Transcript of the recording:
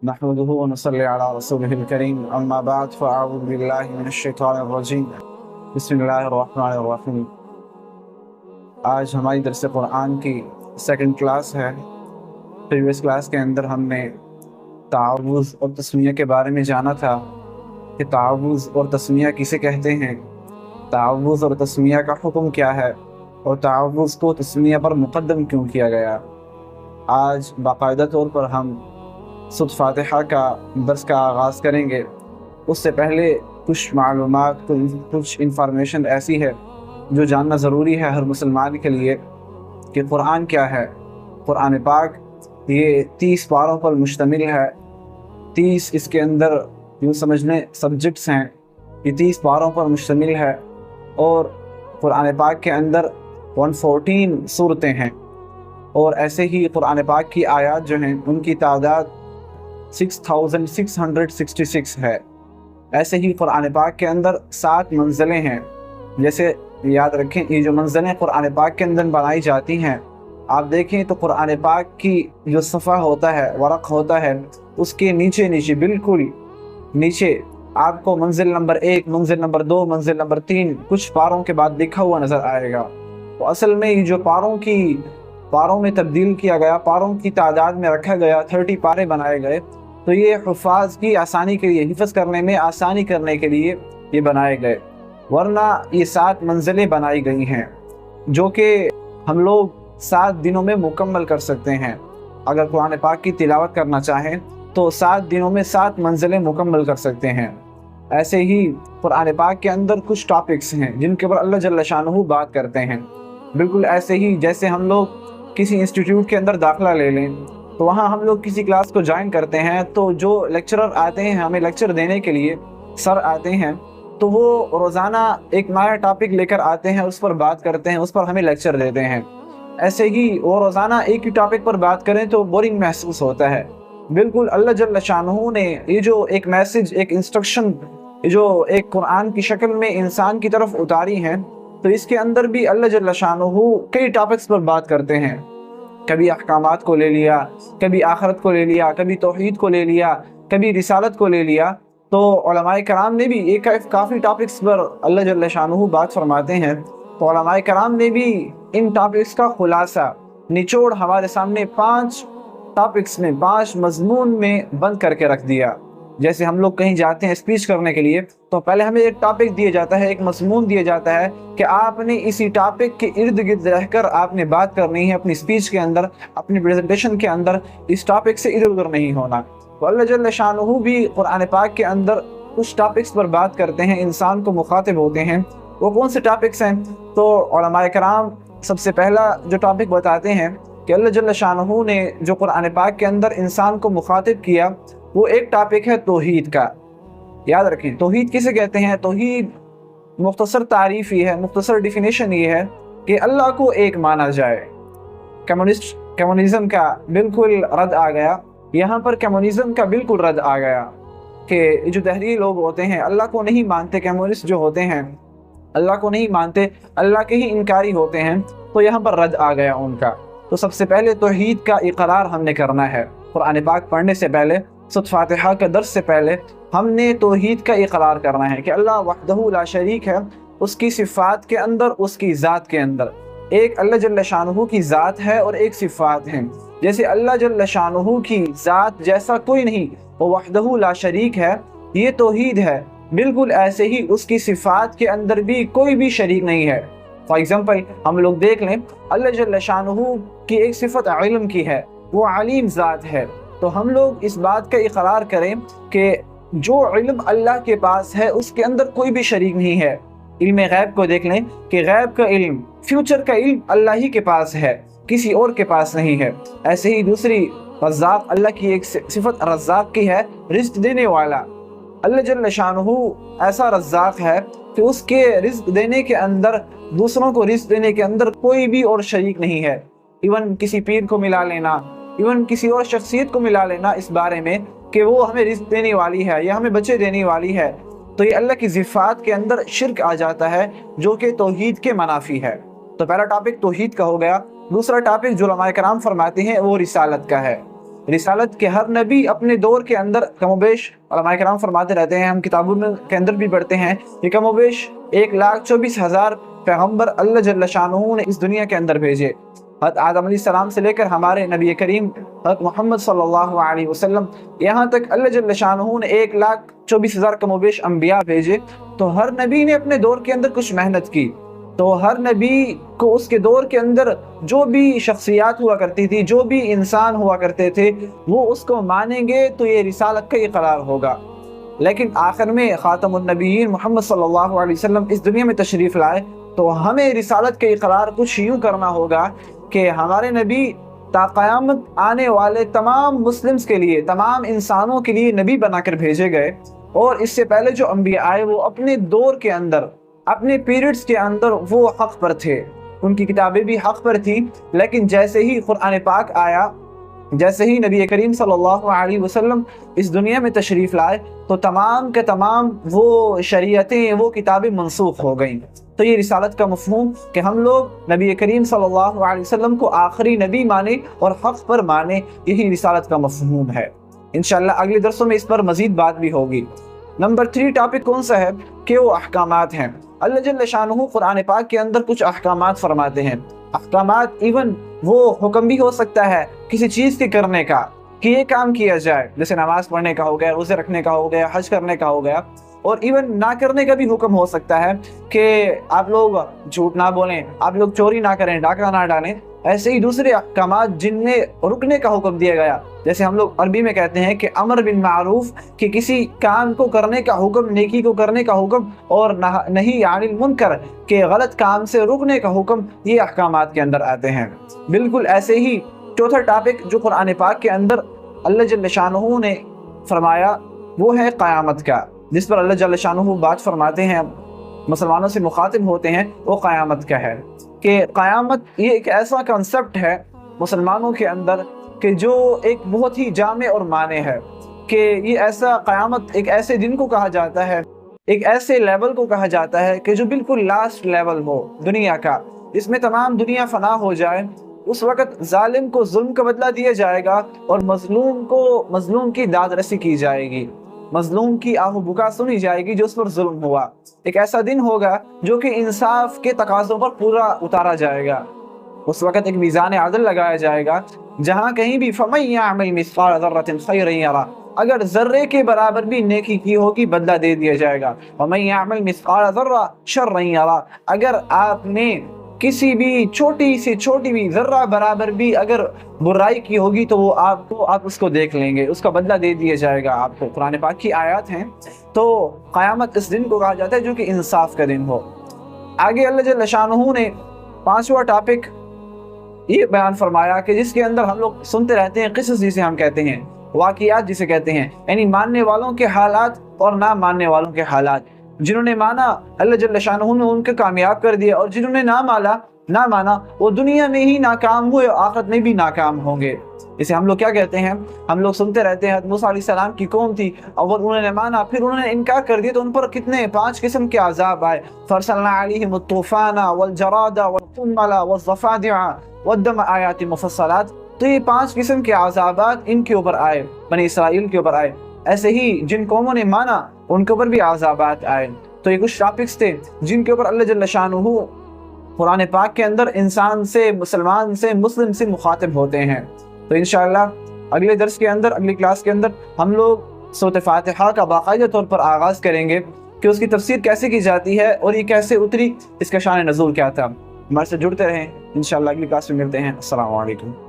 نحمده ونصلي على رسوله الكريم اما بعد فاعوذ بالله من الشیطان الرجیم بسم اللہ الرحمن الرحیم۔ آج ہماری درس قرآن کی سیکنڈ کلاس ہے۔ پریویس کلاس کے اندر ہم نے تعوذ اور تسمیہ کے بارے میں جانا تھا کہ تعوذ اور تسمیہ کسے کہتے ہیں، تعوذ اور تسمیہ کا حکم کیا ہے، اور تعوذ کو تسمیہ پر مقدم کیوں کیا گیا۔ آج باقاعدہ طور پر ہم سورۃ فاتحہ کا درس کا آغاز کریں گے۔ اس سے پہلے کچھ معلومات، کچھ انفارمیشن ایسی ہے جو جاننا ضروری ہے ہر مسلمان کے لیے کہ قرآن کیا ہے۔ قرآن پاک یہ 30 پاروں پر مشتمل ہے۔ 30 اس کے اندر یوں سمجھنے سبجیکٹس ہیں، یہ 30 پاروں پر مشتمل ہے، اور قرآن پاک کے اندر 114 سورتیں ہیں، اور ایسے ہی قرآن پاک کی آیات جو ہیں ان کی تعداد 6666 ہے۔ ایسے ہی قرآن پاک کے اندر 7 منزلیں ہیں۔ جیسے یاد رکھیں، یہ جو منزلیں قرآن پاک کے اندر بنائی جاتی ہیں، آپ دیکھیں تو قرآن پاک کی جو صفحہ ہوتا ہے، ورق ہوتا ہے، اس کے نیچے بالکل نیچے آپ کو منزل نمبر 1، منزل نمبر 2، منزل نمبر 3 کچھ پاروں کے بعد لکھا ہوا نظر آئے گا۔ تو اصل میں یہ جو پاروں میں تبدیل کیا گیا، پاروں کی تعداد میں رکھا گیا، 30 پارے بنائے گئے، تو یہ حفاظ کی آسانی کے لیے، حفظ کرنے میں آسانی کرنے کے لیے یہ بنائے گئے، ورنہ یہ 7 منزلیں بنائی گئی ہیں جو کہ ہم لوگ 7 دنوں میں مکمل کر سکتے ہیں۔ اگر قرآن پاک کی تلاوت کرنا چاہیں تو 7 دنوں میں 7 منزلیں مکمل کر سکتے ہیں۔ ایسے ہی قرآن پاک کے اندر کچھ ٹاپکس ہیں جن کے اوپر اللہ جل شانہ بات کرتے ہیں۔ بالکل ایسے ہی جیسے ہم لوگ کسی انسٹیٹیوٹ کے اندر داخلہ لے لیں تو وہاں ہم لوگ کسی کلاس کو جوائن کرتے ہیں، تو جو لیکچرر آتے ہیں ہمیں لیکچر دینے کے لیے، سر آتے ہیں، تو وہ روزانہ ایک نیا ٹاپک لے کر آتے ہیں، اس پر بات کرتے ہیں، اس پر ہمیں لیکچر دیتے ہیں۔ ایسے ہی وہ روزانہ ایک ہی ٹاپک پر بات کریں تو بورنگ محسوس ہوتا ہے۔ بالکل اللہ جل شانہ نے یہ جو ایک میسج، ایک انسٹرکشن جو ایک قرآن کی شکل میں انسان کی طرف اتاری ہیں، تو اس کے اندر بھی اللہ جل شانہ کئی ٹاپکس پر بات کرتے ہیں۔ کبھی احکامات کو لے لیا، کبھی آخرت کو لے لیا، کبھی توحید کو لے لیا، کبھی رسالت کو لے لیا۔ تو علماء کرام نے بھی ایک کافی ٹاپکس پر اللہ جل شانہ بات فرماتے ہیں، تو علماء کرام نے بھی ان ٹاپکس کا خلاصہ، نچوڑ ہمارے سامنے 5 ٹاپکس میں، 5 مضمون میں بند کر کے رکھ دیا۔ جیسے ہم لوگ کہیں جاتے ہیں اسپیچ کرنے کے لیے تو پہلے ہمیں ایک ٹاپک دیا جاتا ہے، ایک مضمون دیا جاتا ہے کہ آپ نے اسی ٹاپک کے ارد گرد رہ کر آپ نے بات کرنی ہے، اپنی اسپیچ کے اندر، اپنی پریزنٹیشن کے اندر اس ٹاپک سے ادھر ادھر نہیں ہونا۔ تو اللہ جل شانہ بھی قرآن پاک کے اندر کچھ ٹاپکس پر بات کرتے ہیں، انسان کو مخاطب ہوتے ہیں۔ وہ کون سے ٹاپکس ہیں؟ تو علماء کرام سب سے پہلا جو ٹاپک بتاتے ہیں کہ اللہ جل شانہ نے جو قرآن پاک کے اندر انسان کو مخاطب کیا، وہ ایک ٹاپک ہے توحید کا۔ یاد رکھیں، توحید کسے کہتے ہیں؟ توحید مختصر تعریف یہ ہے، مختصر ڈیفینیشن یہ ہے کہ اللہ کو ایک مانا جائے۔ کمیونزم کا بالکل رد آ گیا، یہاں پر کمیونزم کا بالکل رد آ گیا کہ جو دہری لوگ ہوتے ہیں اللہ کو نہیں مانتے، کمیونسٹ جو ہوتے ہیں اللہ کو نہیں مانتے، اللہ کے ہی انکاری ہوتے ہیں، تو یہاں پر رد آ گیا ان کا۔ تو سب سے پہلے توحید کا اقرار ہم نے کرنا ہے۔ قرآن پاک پڑھنے سے پہلے، سورۃ فاتحہ کے درس سے پہلے ہم نے توحید کا اقرار کرنا ہے کہ اللہ وحدہ لا شریک ہے، اس کی صفات کے اندر، اس کی ذات کے اندر۔ ایک اللہ جل شانہ کی ذات ہے اور ایک صفات ہیں۔ جیسے اللہ جل شانہ کی ذات جیسا کوئی نہیں، وہ وحدہ لا شریک ہے، یہ توحید ہے، بالکل ایسے ہی اس کی صفات کے اندر بھی کوئی بھی شریک نہیں ہے۔ فار ایگزامپل ہم لوگ دیکھ لیں، اللہ جل شانہ کی ایک صفت علم کی ہے، وہ علیم ذات ہے، تو ہم لوگ اس بات کا اقرار کریں کہ جو علم اللہ کے پاس ہے اس کے اندر کوئی بھی شریک نہیں ہے۔ علم غیب کو دیکھ لیں کہ غیب کا علم، فیوچر کا علم اللہ ہی کے پاس ہے، کسی اور کے پاس نہیں ہے۔ ایسے ہی دوسری رزاق، اللہ کی ایک صفت رزاق کی ہے، رزق دینے والا۔ اللہ جل شانہ ایسا رزاق ہے کہ اس کے رزق دینے کے اندر، دوسروں کو رزق دینے کے اندر کوئی بھی اور شریک نہیں ہے۔ ایون کسی پیر کو ملا لینا، ایون کسی اور شخصیت کو ملا لینا اس بارے میں کہ وہ ہمیں رزق دینے والی ہے یا ہمیں بچے دینے والی ہے، تو یہ اللہ کی صفات کے اندر شرک آ جاتا ہے جو کہ توحید کے منافی ہے۔ تو پہلا ٹاپک توحید کا ہو گیا۔ دوسرا ٹاپک جو علماء کرام فرماتے ہیں وہ رسالت کا ہے۔ रिसालत के हर नबी अपने दौर के अंदर कमोबेश, उलमाए किराम फरमाते रहते हैं, हम किताबों में के अंदर भी पढ़ते हैं कि कमोबेश 1,24,000 पैगम्बर अल्लाह जल्ल शानहू ने इस दुनिया के अंदर भेजे। हज़रत आदम अलैहिस्सलाम से लेकर हमारे नबी करीम हज़रत मोहम्मद सल्लल्लाहु अलैहि वसल्लम यहाँ तक अल्लाह जल्ल शानहू ने 1,24,000 कमोबेश अम्बिया भेजे। तो हर नबी ने अपने दौर के अंदर कुछ मेहनत की। तो हर नबी को उसके दौर के अंदर जो भी शख्सियात हुआ करती थी, जो भी इंसान हुआ करते थे, वो उसको मानेंगे तो ये रिसालत का इकरार होगा। लेकिन आखिर में ख़ातमुन नबीयीन मोहम्मद सल्लल्लाहु अलैहि वसल्लम इस दुनिया में तशरीफ़ लाए, तो हमें रिसालत के इकरार कुछ यूँ करना होगा कि हमारे नबी ता क़यामत आने वाले तमाम मुस्लिम्स के लिए, तमाम इंसानों के लिए नबी बनाकर भेजे गए। और इससे पहले जो अम्बिया आए वो अपने दौर के अंदर, अपने पीरियड्स के अंदर वो हक़ पर थे, उनकी किताबें भी हक़ पर थी। लेकिन जैसे ही कुरान पाक आया, जैसे ही नबी करीम सल्लल्लाहु अलैहि वसल्लम इस दुनिया में तशरीफ़ लाए, तो तमाम के तमाम वो शरीयतें, वो किताबें मनसूख हो गईं। तो ये रिसालत का मफ़हूम कि हम लोग नबी करीम सल्लल्लाहु अलैहि वसल्लम को आखिरी नबी माने और हक़ पर माने, यही रिसालत का मफ़हूम है। इंशाअल्लाह अगले दरसों में इस पर मज़ीद बात भी होगी। नंबर 3 टॉपिक कौन सा है कि वो अहकामात हैं। अल्लाह जल्ल शानहू कुरान पाक के अंदर कुछ अहकामात फरमाते हैं। अहकामात इवन वो हुक्म भी हो सकता है किसी चीज़ के करने का कि ये काम किया जाए, जैसे नमाज पढ़ने का हो गया, रोज़े रखने का हो गया, हज करने का हो गया। और इवन ना करने का भी हुक्म हो सकता है कि आप लोग झूठ ना बोलें, आप लोग चोरी ना करें, डाका ना डालें। ऐसे ही दूसरे अहकामात जिनमें रुकने का हुक्म दिया गया, जैसे हम लोग अरबी में कहते हैं कि अमर बिन मारूफ, कि किसी काम को करने का हुक्म, नेकी को करने का हुक्म, और नहीं अनिल मुनकर, के गलत काम से रुकने का हुक्म, ये अहकामात के अंदर आते हैं। बिल्कुल ऐसे ही चौथा टॉपिक जो कुरान पाक के अंदर अल्लाह जल्ल शानहू ने फरमाया वो है क़यामत का, जिस पर अल्लाह जल्ल शानहू बात फरमाते हैं, मुसलमानों से मुखातिब होते हैं, वो क़यामत का है कि क़यामत ये एक ऐसा कंसेप्ट है मुसलमानों के अंदर कि जो एक बहुत ही जामे और माने है कि ये ऐसा क़यामत एक ऐसे दिन को कहा जाता है, एक ऐसे लेवल को कहा जाता है कि जो बिल्कुल लास्ट लेवल हो दुनिया का, इसमें तमाम दुनिया फना हो जाए। उस वक़्त जालिम को जुल्म का बदला दिया जाएगा और मजलूम को मजलूम की दाद रसी की जाएगी, मजलूम की आहू बुका सुनी जाएगी जो उस पर जुल्म हुआ। एक ऐसा दिन होगा जो कि इंसाफ के तकाज़ों पर पूरा उतारा जाएगा। उस वक़्त एक मीज़ान आदल लगाया जाएगा जहाँ कहीं भी फमन यअमल मिस्क़ाल ज़र्रतिन खैरन यरा, अगर ज़र्रे के बराबर भी नेकी की होगी बदला दे दिया जाएगा। वमन यअमल मिस्क़ाल ज़र्रा शर्रन यरा, अगर आपने किसी भी छोटी से छोटी भी ज़र्रा बराबर भी अगर बुराई की होगी तो वो आप उसको देख लेंगे, उसका बदला दे दिया जाएगा आपको। कुरान पाक की आयत हैं। तो क़यामत इस दिन को कहा जाता है जो कि इंसाफ का दिन हो। आगे अल्लाह जल्ल शानहू ने 5वां टॉपिक ये बयान फरमाया कि जिसके अंदर हम लोग सुनते रहते हैं, क़िसस जिसे हम कहते हैं, वाक़ियात जिसे कहते हैं, यानी मानने वालों के हालात और ना मानने वालों के हालात। जिन्होंने माना अल्लाह जल्ल शानहू ने उनको कामयाब कर दिया, और जिन्होंने ना माना वो दुनिया में ही नाकाम हुए, आखिरत में भी नाकाम होंगे। इसे हम लोग क्या कहते हैं, हम लोग सुनते रहते हैं मूसा अलैहिस्सलाम की कौम थी और उन्होंने माना, फिर उन्होंने इनकार कर दिया तो उन पर कितने 5 किस्म के अज़ाब आए। फरसलना अलैहिम तूफ़ाना वल जरादा वल कुम्मला वल ज़फ़ादिआ वद्दम आयात मुफ़स्सलात। तो ये 5 किस्म के अज़ाबात इनके ऊपर आए, बनी इसराइल के ऊपर आए। ऐसे ही जिन कौमों ने माना उनके ऊपर भी अज़ाबात आए। तो ये कुछ टॉपिक्स थे जिनके ऊपर अल्लाह जल्ल शानहू कुरान पाक के अंदर इंसान से, मुसलमान से, मुस्लिम से मुखातिब होते हैं। तो इंशाअल्लाह अगले दर्स के अंदर, अगली क्लास के अंदर हम लोग सूरत फातिहा का बाकायदा तौर पर आगाज़ करेंगे कि उसकी तफसीर कैसे की जाती है और ये कैसे उतरी, इसका शान नज़ूल क्या था। हमारे से जुड़ते रहें, इंशाअल्लाह अगली क्लास में मिलते हैं। अस्सलामु अलैकुम।